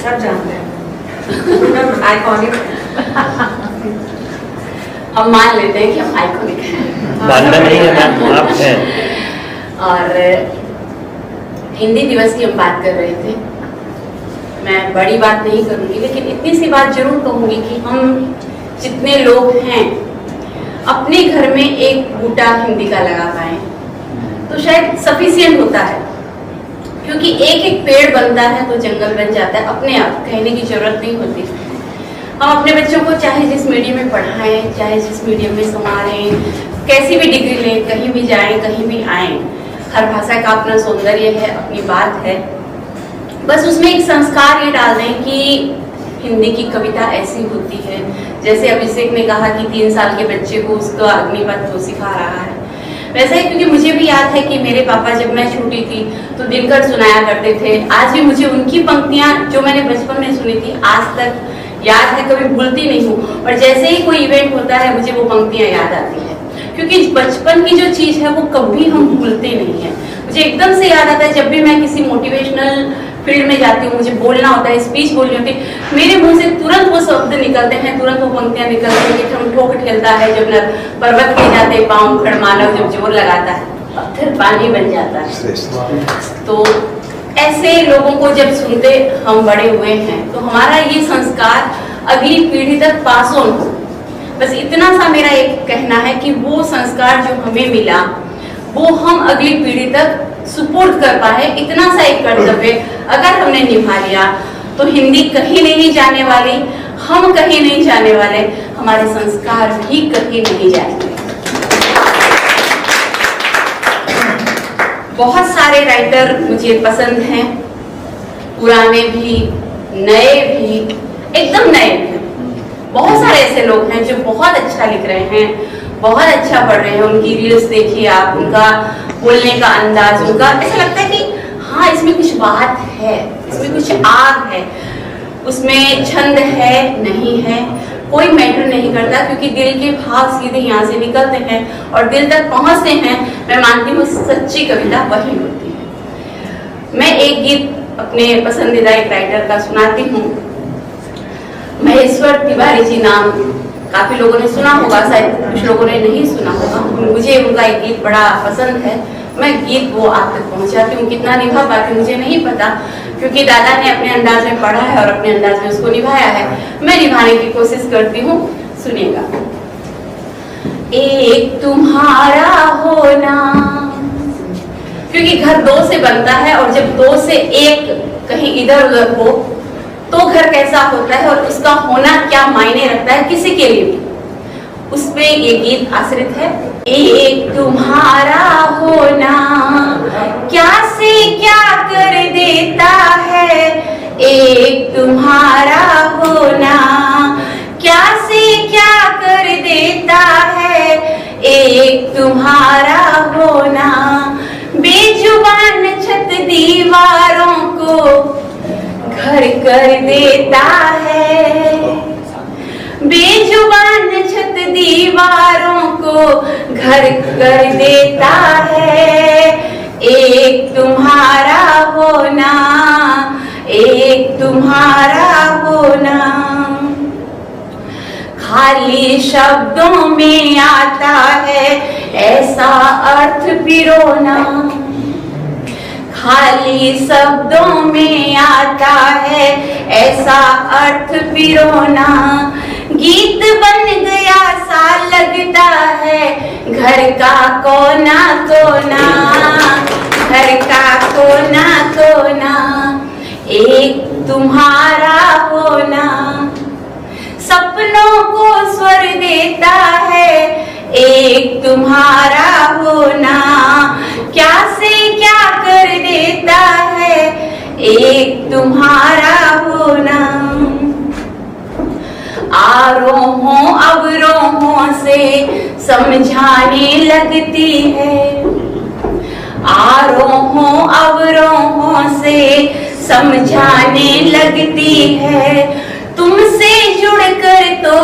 सब जानते हैं आइकॉनिक। हम मान लेते हैं कि हम आइकॉनिक हैं। मानना नहीं है मैम, आप हैं। और हिंदी दिवस की हम बात कर रहे थे। मैं बड़ी बात नहीं करूंगी, लेकिन इतनी सी बात जरूर कहूंगी कि हम जितने लोग हैं अपने घर में एक बूटा हिंदी का लगा पाए तो शायद सफिशिएंट होता है, क्योंकि एक एक पेड़ बनता है तो जंगल बन जाता है अपने आप, कहने की जरूरत नहीं होती। हम अपने बच्चों को चाहे जिस मीडियम में पढ़ाएं, चाहे जिस मीडियम में संभालें, कैसी भी डिग्री लें, कहीं भी जाएं, कहीं भी आएं, हर भाषा का अपना सौंदर्य है, अपनी बात है। बस उसमें एक संस्कार ये डाल दें कि हिंदी की कविता ऐसी होती है, जैसे अभिषेक ने कहा कि 3 साल के बच्चे को उसका अग्निपथ सिखा रहा है, वैसे ही। क्योंकि मुझे भी याद है कि मेरे पापा जब मैं छोटी थी तो दिनकर सुनाया करते थे। आज भी मुझे उनकी पंक्तियां जो मैंने बचपन में सुनी थी आज तक याद है, कभी भूलती नहीं हूँ। और जैसे ही कोई इवेंट होता है मुझे वो पंक्तियां याद आती है, क्योंकि बचपन की जो चीज है वो कभी हम भूलते नहीं है। मुझे एकदम से याद आता है जब भी मैं किसी मोटिवेशनल फील्ड में जाती हूँ, मुझे बोलना होता है, स्पीच बोलनी होती है, मेरे मुंह से तुरंत वो शब्द निकलते हैं, तुरंत वो पंक्तियां निकलती हैं कि हम ठोक ठेलता है जब न पर्वत के जाते पाँव उखड़ मानव जब जोर लगाता है पत्थर पानी बन जाता है। तो ऐसे लोगों को जब सुनते हम बड़े हुए हैं तो हमारा ये संस्कार अगली पीढ़ी तक पास ऑन हो। बस इतना सा मेरा एक कहना है कि वो संस्कार जो हमें मिला वो हम अगली पीढ़ी तक सुपुर्द कर पाए। इतना सा एक कर्तव्य अगर हमने निभा लिया तो हिंदी कहीं नहीं जाने वाली, हम कहीं नहीं जाने वाले, हमारे संस्कार भी कहीं नहीं जाएंगे। बहुत सारे राइटर मुझे पसंद हैं, पुराने भी, नए भी, एकदम नए भी। बहुत सारे ऐसे लोग हैं जो बहुत अच्छा लिख रहे हैं, बहुत अच्छा पढ़ रहे हैं। उनकी रील्स देखिए आप, उनका बोलने का अंदाज, उनका ऐसा लगता है कि हाँ इसमें कुछ बात है, इसमें कुछ आग है, उसमें छंद है नहीं है, कोई मैटर नहीं करता, क्योंकि दिल के भाव सीधे यहाँ से निकलते हैं और दिल तक पहुँचते हैं। मैं मानती हूँ सच्ची कविता वही होती है। मैं एक गीत अपने पसंदीदा एक राइटर का सुनाती हूँ। महेश्वर तिवारी जी नाम काफी लोगों ने सुना होगा, शायद कुछ लोगों ने नहीं सुना होगा। मुझे उनका एक गीत बड़ा पसंद है, मैं गीत वो आप तक पहुंचाती हूँ। कितना निभा पाती मुझे नहीं पता, क्योंकि दादा ने अपने अंदाज में पढ़ा है और अपने अंदाज में उसको निभाया है। मैं निभाने की कोशिश करती हूँ, सुनिएगा। एक तुम्हारा होना, क्योंकि घर दो से बनता है और जब दो से एक कहीं इधर उधर हो तो घर कैसा होता है और उसका होना क्या मायने रखता है किसी के लिए भी, उस पे ये गीत आश्रित है। एक तुम्हारा होना क्या से क्या कर देता है, एक तुम्हारा होना क्या से क्या कर देता है, एक तुम्हारा होना बेजुबान छत दीवारों को घर कर देता है, बेजुबान छत दीवारों को घर कर देता है। एक तुम्हारा होना, एक तुम्हारा होना खाली शब्दों में आता है ऐसा अर्थ पिरोना, खाली शब्दों में आता है ऐसा अर्थ पिरोना। गीत बन गया सा लगता है घर का कोना कोना, घर का कोना कोना। एक तुम्हारा होना सपनों को स्वर देता है, एक तुम्हारा होना क्या से क्या कर देता है, एक तुम्हारा होना। आरोहों अवरोहों से समझाने लगती है, आरोहों अवरोहों से समझाने लगती है। तुमसे जुड़कर तो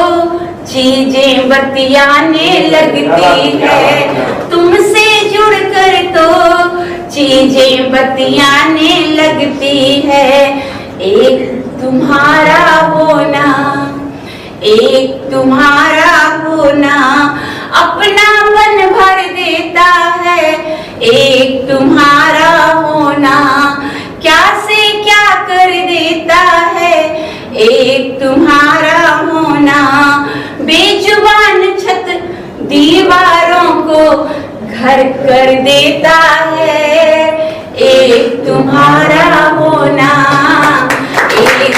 चीजें बतियाने लगती है, तुमसे जुड़कर तो चीजें बतियाने लगती है। एक तुम्हारा होना, एक तुम्हारा होना अपनापन भर देता है। एक तुम्हारा होना क्या से क्या कर देता है। एक तुम्हारा होना बेजुबान छत दीवारों को घर कर देता है। एक तुम्हारा होना, एक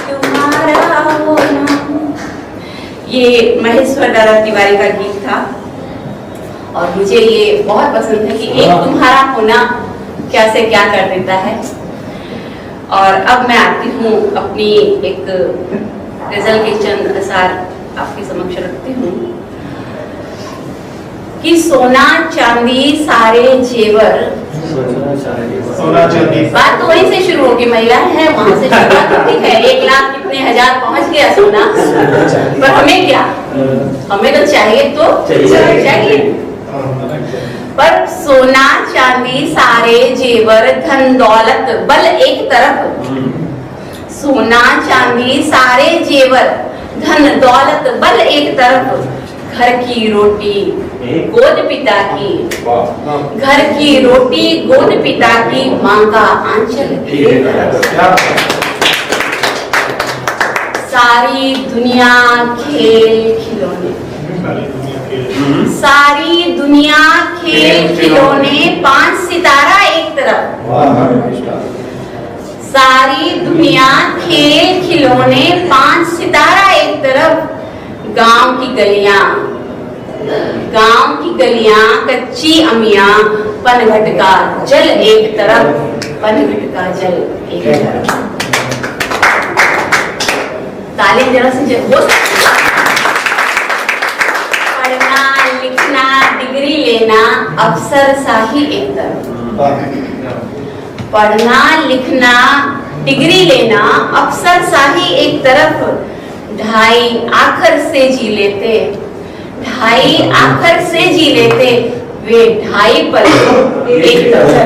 तुम्हारा होना। ये महेश्वर दादा तिवारी का गीत था और मुझे ये बहुत पसंद है कि एक तुम्हारा होना क्या से क्या कर देता है। और अब मैं आती हूँ अपनी एक गजल के चंद असार आपके समक्ष रखती हूँ कि सोना चांदी सारे जेवर, बात तो वहीं से शुरू होगी, महिला है वहां से शुरुआत होती है। 1 लाख कितने हजार पहुंच गया सोना, पर हमें क्या, हमें तो चाहिए तो चाहिए। पर सोना चांदी सारे जेवर धन दौलत बल एक तरफ, सोना चांदी सारे जेवर धन दौलत बल एक तरफ, घर की रोटी गोद पिता की, घर की रोटी गोद पिता की, माँ का आंचल सारी दुनिया खेल खिलौने, सारी दुनिया खेल खिलौने 5 सितारा एक तरफ, सारी दुनिया खेल खिलौने 5 सितारा एक तरफ, गांव की गलियां, गांव की गलियां कच्ची अमियां, पनघट का जल एक तरफ, पनघट का जल एक तरफ। ताली जरा से हो सकती। पढ़ना लिखना डिग्री लेना अफसर शाही एक तरफ, पढ़ना लिखना डिग्री लेना अफसर शाही एक तरफ, ढाई आखर से जी लेते, ढाई आखर से जी लेते, वे ढाई पल एक तरफ,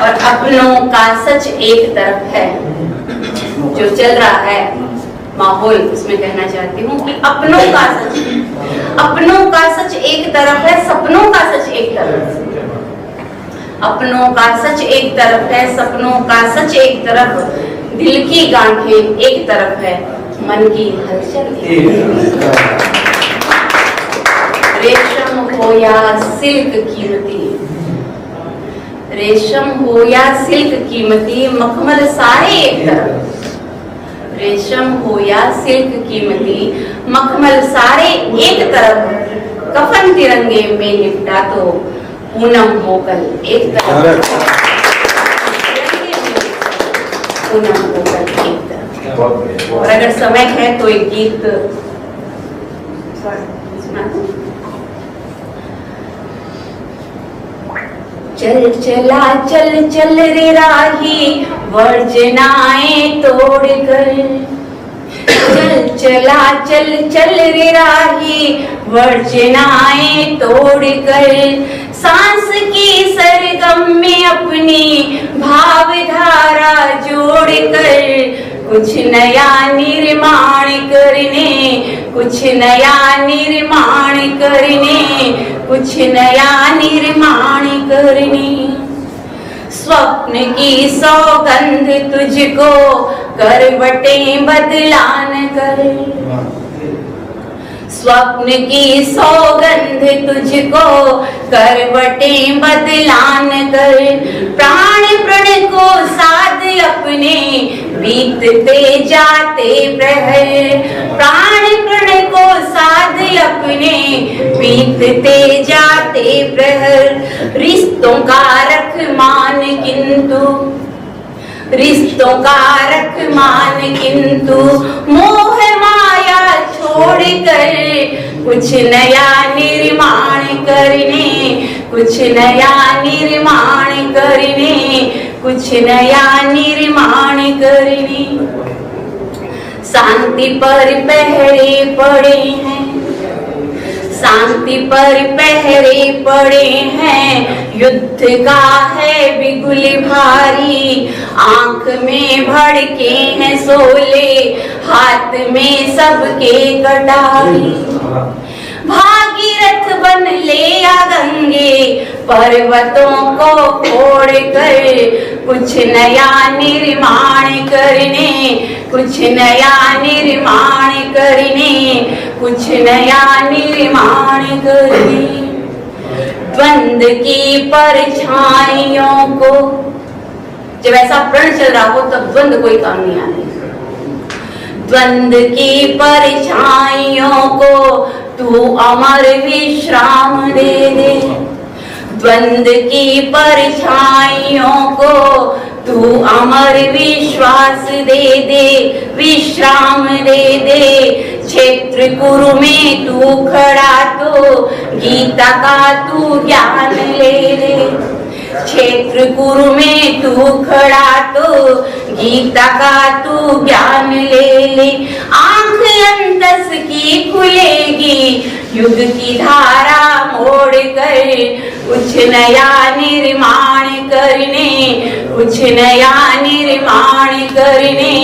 और अपनों का सच एक तरफ है। जो चल रहा है माहौल उसमें कहना चाहती हूँ कि अपनों का सच, अपनों का सच एक तरफ है, सपनों का सच एक तरफ, अपनों का सच एक तरफ है, सपनों का सच एक तरफ, दिल की गांठें एक तरफ है, मन की हलचल एक तरफ। रेशम हो या सिल्क कीमती, रेशम हो या सिल्क कीमती, मखमल सारे एक तरफ, रेशम हो या सिल्क कीमती, मखमल सारे एक तरफ, कफन तिरंगे में लिपटा तो पूनम हो कल एक तरफ, पूनम हो कल एक तरफ। और अगर समय है तो एक गीत सुना दूं? चल चला चल चल रे राही वर्जनाएं तोड़ कर, चल चला चल चल रे राही वर्जनाएं तोड़ कर, सांस की सरगम में अपनी भावधारा जोड़ कर, कुछ नया निर्माण करने, कुछ नया निर्माण करने, कुछ नया निर्माण करने, स्वप्न की सौगंध तुझको करवटें बदलान कर, स्वप्न की सौगंध तुझको करवटें बदलान कर, प्राण प्रण को साध अपने बीतते जाते प्रहर, प्राण प्रण को साध अपने बीतते जाते प्रहर, रिश्तों का रख मान किंतु, रिश्तों का रख मान किंतु, मोह माया छोड़ कर, कुछ नया निर्माण करने, कुछ नया निर्माण करने, कुछ नया निर्माण करने। शांति पर पहरे पड़े हैं, शांति पर पहरे पड़े हैं, युद्ध का है बिगुल भारी, आंख में भड़के हैं शोले, हाथ में सबके कटारी। भागीरथ बन ले आ गंगे, पर्वतों को फोड़ कर कुछ नया निर्माण करने, कुछ नया निर्माण करने, कुछ नया निर्माण करने। द्वंद्व की परछाइयों को, जब ऐसा प्रण चल रहा हो तब द्वंद्व कोई काम नहीं आती। द्वंद्व की परछाइयों को तू अमर विश्राम दे दे, द्वंद्व की परछाइयों को तू अमर विश्वास दे दे, विश्राम दे दे। क्षेत्र कुरु में तू खड़ा तो गीता का तू ज्ञान ले ले, क्षेत्र कुरु में तू खड़ा तो गीता का तू ज्ञान ले ले। आंख अंतस की खुलेगी, युग की धारा मोड़ कर कुछ नया निर्माण करने, कुछ नया निर्माण करने,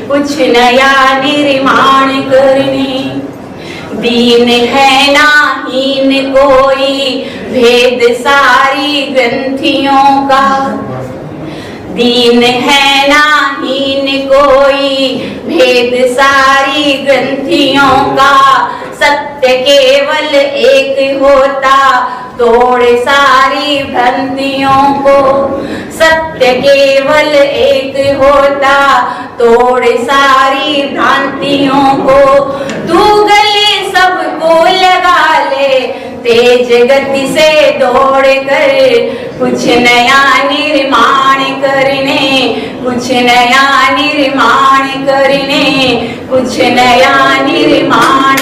कुछ नया निर्माण करने। दीन है ना हीन कोई, भेद सारी ग्रंथियों का, दीन है ना हीन कोई, भेद सारी ग्रंथियों का। सत्य केवल एक होता, तोड़ सारी भ्रांतियों को, सत्य केवल एक होता, तोड़ सारी भ्रांतियों को। तू गले सबको लगा ले, तेज गति से दौड़ कर कुछ नया निर्माण करने, कुछ नया निर्माण करने, कुछ नया निर्माण